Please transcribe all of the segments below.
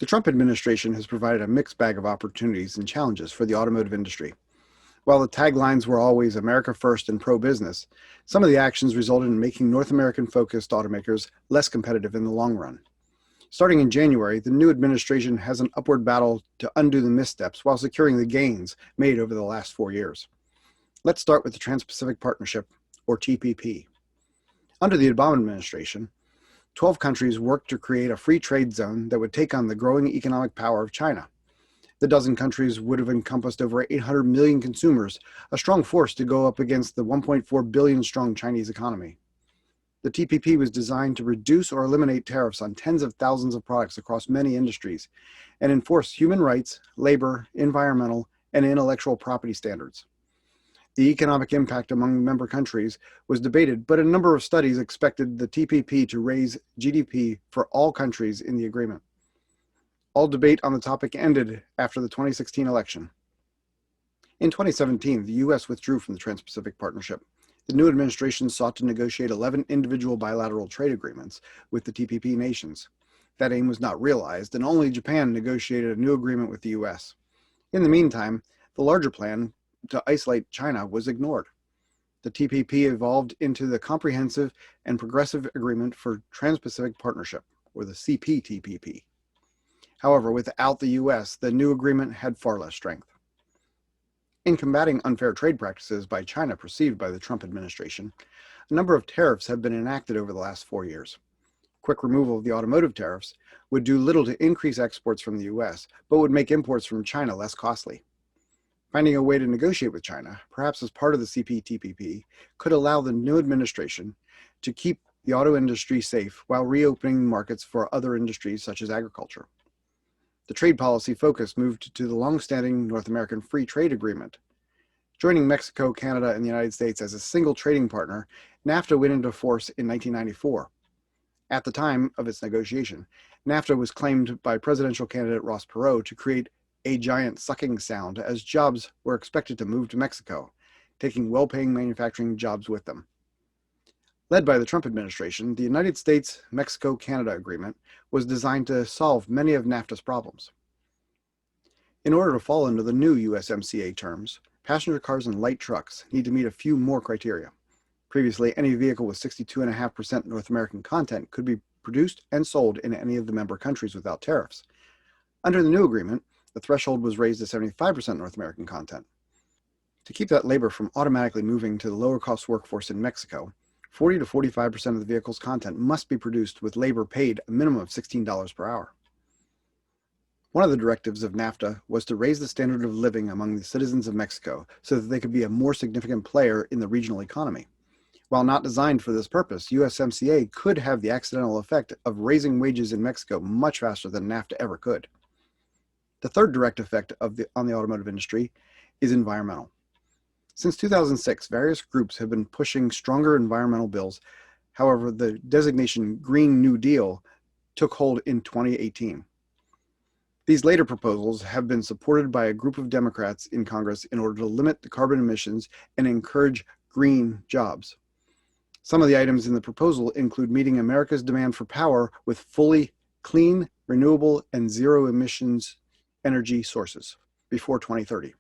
The Trump administration has provided a mixed bag of opportunities and challenges for the automotive industry. While the taglines were always America First and pro-business, some of the actions resulted in making North American-focused automakers less competitive in the long run. Starting in January, the new administration has an upward battle to undo the missteps while securing the gains made over the last 4 years. Let's start with the Trans-Pacific Partnership, or TPP. Under the Obama administration, 12 countries worked to create a free trade zone that would take on the growing economic power of China. The dozen countries would have encompassed over 800 million consumers, a strong force to go up against the 1.4 billion strong Chinese economy. The TPP was designed to reduce or eliminate tariffs on tens of thousands of products across many industries and enforce human rights, labor, environmental, and intellectual property standards. The economic impact among member countries was debated, but a number of studies expected the TPP to raise GDP for all countries in the agreement. All debate on the topic ended after the 2016 election. In 2017, the U.S. withdrew from the Trans-Pacific Partnership. The new administration sought to negotiate 11 individual bilateral trade agreements with the TPP nations. That aim was not realized, and only Japan negotiated a new agreement with the U.S. In the meantime, the larger plan to isolate China was ignored. The TPP evolved into the Comprehensive and Progressive Agreement for Trans-Pacific Partnership, or the CPTPP. However, without the U.S., the new agreement had far less strength. In combating unfair trade practices by China perceived by the Trump administration, a number of tariffs have been enacted over the last 4 years. Quick removal of the automotive tariffs would do little to increase exports from the U.S., but would make imports from China less costly. Finding a way to negotiate with China, perhaps as part of the CPTPP, could allow the new administration to keep the auto industry safe while reopening markets for other industries such as agriculture. The trade policy focus moved to the long-standing North American Free Trade Agreement. Joining Mexico, Canada, and the United States as a single trading partner, NAFTA went into force in 1994. At the time of its negotiation, NAFTA was claimed by presidential candidate Ross Perot to create a giant sucking sound as jobs were expected to move to Mexico, taking well-paying manufacturing jobs with them. Led by the Trump administration, the United States-Mexico-Canada agreement was designed to solve many of NAFTA's problems. In order to fall under the new USMCA terms, passenger cars and light trucks need to meet a few more criteria. Previously, any vehicle with 62.5% North American content could be produced and sold in any of the member countries without tariffs. Under the new agreement, the threshold was raised to 75% North American content. To keep that labor from automatically moving to the lower-cost workforce in Mexico, 40 to 45% of the vehicle's content must be produced with labor paid a minimum of $16 per hour. One of the directives of NAFTA was to raise the standard of living among the citizens of Mexico so that they could be a more significant player in the regional economy. While not designed for this purpose, USMCA could have the accidental effect of raising wages in Mexico much faster than NAFTA ever could. The third direct effect on the automotive industry is environmental. Since 2006, various groups have been pushing stronger environmental bills. However, the designation Green New Deal took hold in 2018. These later proposals have been supported by a group of Democrats in Congress in order to limit the carbon emissions and encourage green jobs. Some of the items in the proposal include meeting America's demand for power with fully clean, renewable, and zero emissions energy sources before 2030.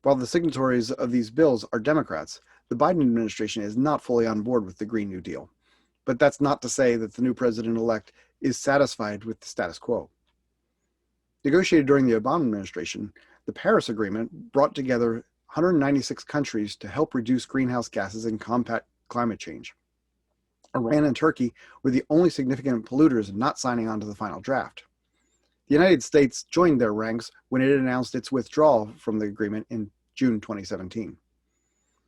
While the signatories of these bills are Democrats, the Biden administration is not fully on board with the Green New Deal. But that's not to say that the new president-elect is satisfied with the status quo. Negotiated during the Obama administration, the Paris Agreement brought together 196 countries to help reduce greenhouse gases and combat climate change. Iran and Turkey were the only significant polluters not signing on to the final draft. The United States joined their ranks when it announced its withdrawal from the agreement in June 2017.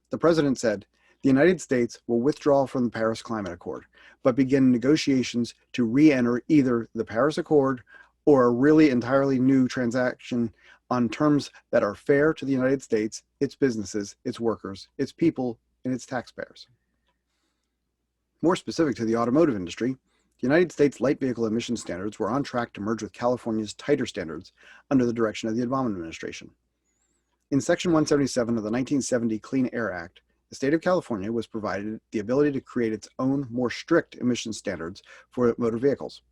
The president said, "The United States will withdraw from the Paris Climate Accord, but begin negotiations to re-enter either the Paris Accord or a really entirely new transaction on terms that are fair to the United States, its businesses, its workers, its people, and its taxpayers." More specific to the automotive industry, the United States light vehicle emission standards were on track to merge with California's tighter standards under the direction of the Obama administration. In Section 177 of the 1970 Clean Air Act, the state of California was provided the ability to create its own more strict emission standards for motor vehicles.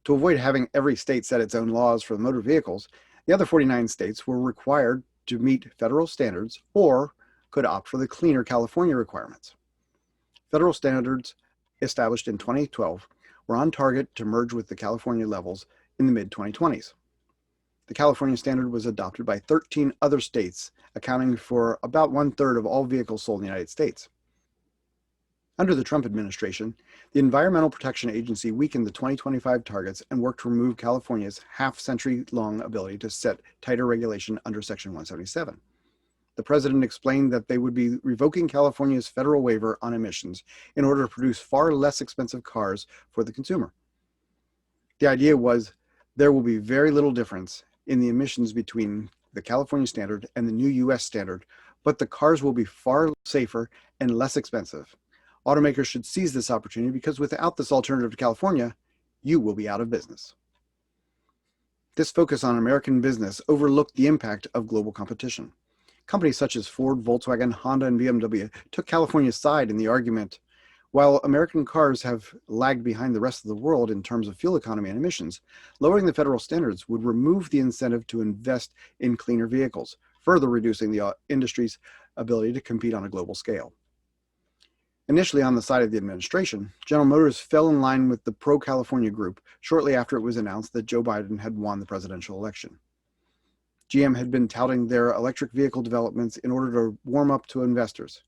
To avoid having every state set its own laws for motor vehicles, the other 49 states were required to meet federal standards or could opt for the cleaner California requirements. Federal standards established in 2012 were on target to merge with the California levels in the mid-2020s. The California standard was adopted by 13 other states, accounting for about 1/3 of all vehicles sold in the United States. Under the Trump administration, the Environmental Protection Agency weakened the 2025 targets and worked to remove California's half-century-long ability to set tighter regulation under Section 177. The president explained that they would be revoking California's federal waiver on emissions in order to produce far less expensive cars for the consumer. The idea was there will be very little difference in the emissions between the California standard and the new US standard, but the cars will be far safer and less expensive. Automakers should seize this opportunity because without this alternative to California, you will be out of business. This focus on American business overlooked the impact of global competition. Companies such as Ford, Volkswagen, Honda, and BMW took California's side in the argument. While American cars have lagged behind the rest of the world in terms of fuel economy and emissions, lowering the federal standards would remove the incentive to invest in cleaner vehicles, further reducing the industry's ability to compete on a global scale. Initially on the side of the administration, General Motors fell in line with the pro-California group shortly after it was announced that Joe Biden had won the presidential election. GM had been touting their electric vehicle developments in order to warm up to investors.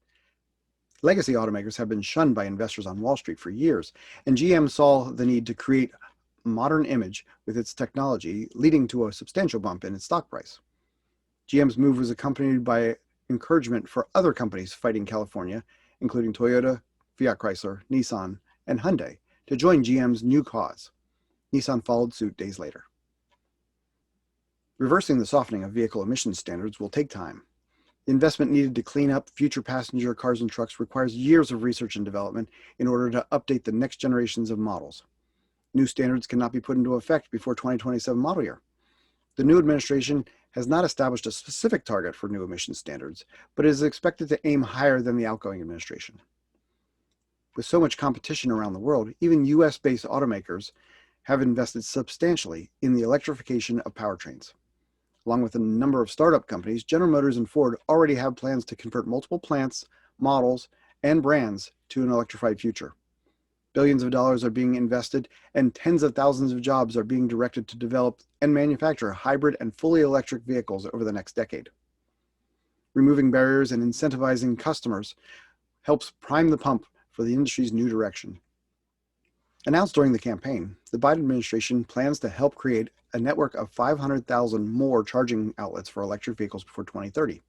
Legacy automakers have been shunned by investors on Wall Street for years, and GM saw the need to create a modern image with its technology, leading to a substantial bump in its stock price. GM's move was accompanied by encouragement for other companies fighting California, including Toyota, Fiat Chrysler, Nissan, and Hyundai, to join GM's new cause. Nissan followed suit days later. Reversing the softening of vehicle emission standards will take time. The investment needed to clean up future passenger cars and trucks requires years of research and development in order to update the next generations of models. New standards cannot be put into effect before 2027 model year. The new administration has not established a specific target for new emission standards, but is expected to aim higher than the outgoing administration. With so much competition around the world, even US-based automakers have invested substantially in the electrification of powertrains. Along with a number of startup companies, General Motors and Ford already have plans to convert multiple plants, models, and brands to an electrified future. Billions of dollars are being invested, and tens of thousands of jobs are being directed to develop and manufacture hybrid and fully electric vehicles over the next decade. Removing barriers and incentivizing customers helps prime the pump for the industry's new direction. Announced during the campaign, the Biden administration plans to help create a network of 500,000 more charging outlets for electric vehicles before 2030.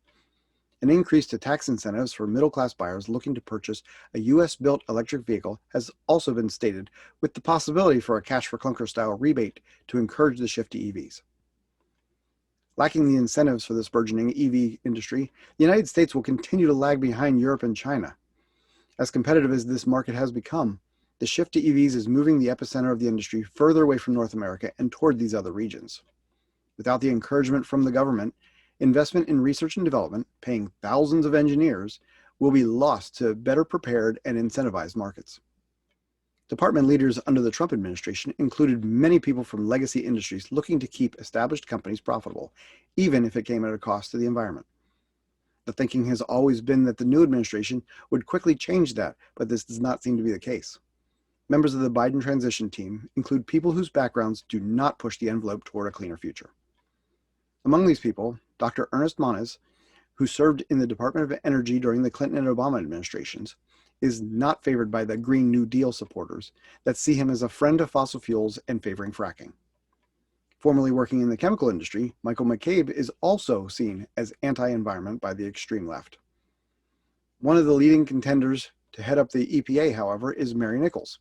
An increase to tax incentives for middle-class buyers looking to purchase a US-built electric vehicle has also been stated, with the possibility for a cash-for-clunker-style rebate to encourage the shift to EVs. Lacking the incentives for this burgeoning EV industry, the United States will continue to lag behind Europe and China. As competitive as this market has become, the shift to EVs is moving the epicenter of the industry further away from North America and toward these other regions. Without the encouragement from the government, investment in research and development, paying thousands of engineers, will be lost to better prepared and incentivized markets. Department leaders under the Trump administration included many people from legacy industries looking to keep established companies profitable, even if it came at a cost to the environment. The thinking has always been that the new administration would quickly change that, but this does not seem to be the case. Members of the Biden transition team include people whose backgrounds do not push the envelope toward a cleaner future. Among these people, Dr. Ernest Moniz, who served in the Department of Energy during the Clinton and Obama administrations, is not favored by the Green New Deal supporters that see him as a friend of fossil fuels and favoring fracking. Formerly working in the chemical industry, Michael McCabe is also seen as anti-environment by the extreme left. One of the leading contenders to head up the EPA, however, is Mary Nichols,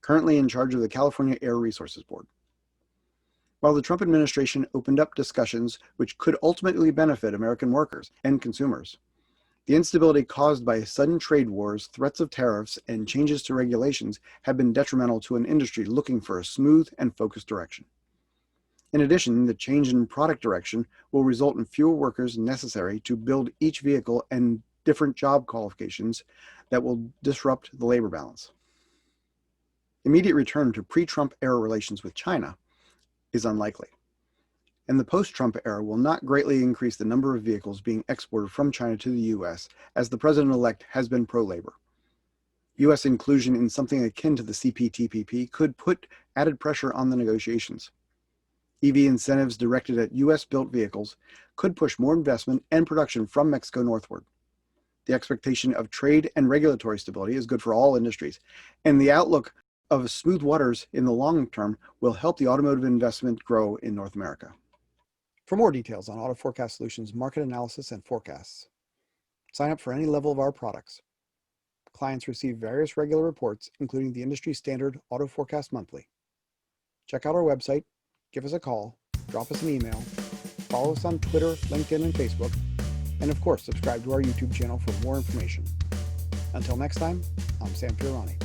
currently in charge of the California Air Resources Board. While the Trump administration opened up discussions which could ultimately benefit American workers and consumers, the instability caused by sudden trade wars, threats of tariffs, and changes to regulations have been detrimental to an industry looking for a smooth and focused direction. In addition, the change in product direction will result in fewer workers necessary to build each vehicle and different job qualifications that will disrupt the labor balance. Immediate return to pre-Trump era relations with China is unlikely, and the post-Trump era will not greatly increase the number of vehicles being exported from China to the U.S., as the president-elect has been pro-labor. U.S. inclusion in something akin to the CPTPP could put added pressure on the negotiations. EV incentives directed at U.S.-built vehicles could push more investment and production from Mexico northward. The expectation of trade and regulatory stability is good for all industries, and the outlook of smooth waters in the long term will help the automotive investment grow in North America. For more details on Auto Forecast Solutions market analysis and forecasts, sign up for any level of our products. Clients receive various regular reports, including the industry standard Auto Forecast Monthly. Check out our website, give us a call, drop us an email, follow us on Twitter, LinkedIn, and Facebook, and of course, subscribe to our YouTube channel for more information. Until next time, I'm Sam Fiorani.